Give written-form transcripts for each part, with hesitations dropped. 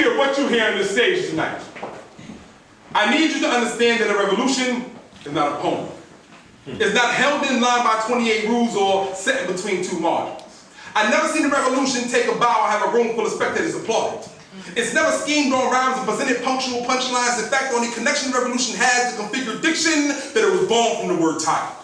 care what you hear on this stage tonight. I need you to understand that a revolution is not a poem. It's not held in line by 28 rules or set in between two margins. I've never seen a revolution take a bow and have a room full of spectators applaud it. It's never schemed on rhymes and presented punctual punchlines. In fact, the only connection the revolution has to configure diction that it was born from the word tired.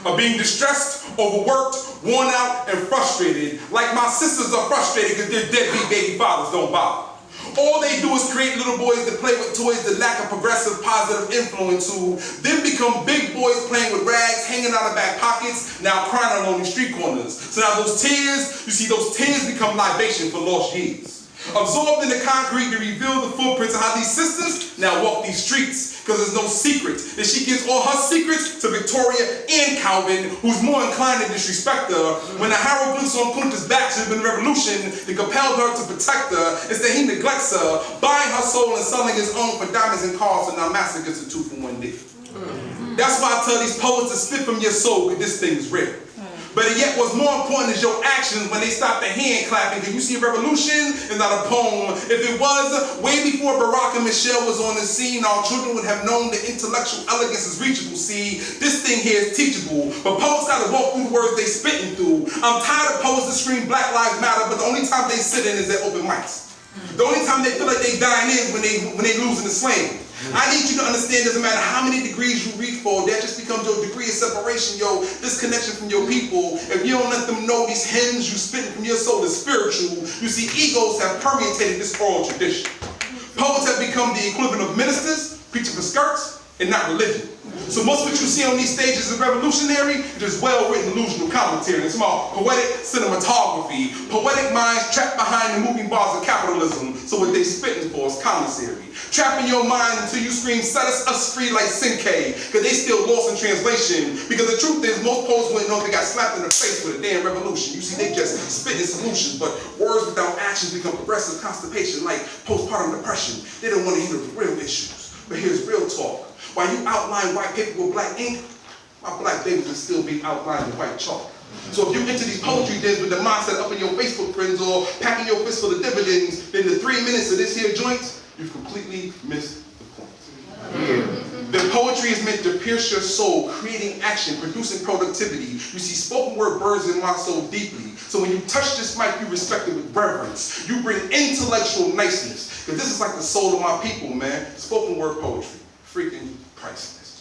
Of being distressed, overworked, worn out, and frustrated, like my sisters are frustrated because their deadbeat baby fathers don't bother. All they do is create little boys that play with toys that lack a progressive positive influence who then become big boys playing with rags, hanging out of back pockets, now crying on lonely street corners. So now those tears, you see those tears become libation for lost years. Absorbed in the concrete, they reveal the footprints of how these sisters now walk these streets. Because there's no secret that she gives all her secrets to Victoria and Calvin, who's more inclined to disrespect her. When the hieroglyphs on Kunta's back should have been a revolution that compelled her to protect her, instead he neglects her, buying her soul and selling his own for diamonds and cars, and now massacres the two for one day. That's why I tell these poets to spit from your soul, because this thing is real. But yet what's more important is your actions when they stop the hand clapping. Because you see, a revolution is not a poem. If it was, way before Barack and Michelle was on the scene, our children would have known that intellectual elegance is reachable. See, this thing here is teachable. But poets gotta walk through the words they spitting through. I'm tired of poets that scream Black Lives Matter, but the only time they sit in is at open mics. The only time they feel like they dying is when they losing the slam. I need you to understand, it doesn't matter how many degrees you reach for, that just becomes your degree of separation, your disconnection from your people. If you don't let them know these hymns you spitting from your soul is spiritual, you see, egos have permeated this oral tradition. Poets have become the equivalent of ministers, preaching for skirts, and not religion. So most of what you see on these stages is revolutionary, it is well-written illusional commentary. It's about poetic cinematography, poetic minds trapped behind the moving bars of capitalism, so what they spitting for is commissary. Trapping your mind until you scream, set us free like Sinke, because they still lost in translation. Because the truth is, most poets wouldn't know if they got slapped in the face with a damn revolution. You see, they just spitting solutions, but words without actions become progressive constipation like postpartum depression. They don't want to hear the real issues. But here's real talk. While you outline white paper with black ink, my black babies will still be outlined with white chalk. So if you enter these poetry dens with the mindset up in your Facebook friends or packing your fist for the dividends, then the 3 minutes of this here joint, you've completely missed the point. Yeah. The poetry is meant to pierce your soul, creating action, producing productivity. You see, spoken word burns in my soul deeply. So when you touch this mic, you respect it with reverence. You bring intellectual niceness. Because this is like the soul of my people, man. Spoken word poetry. Freaking priceless.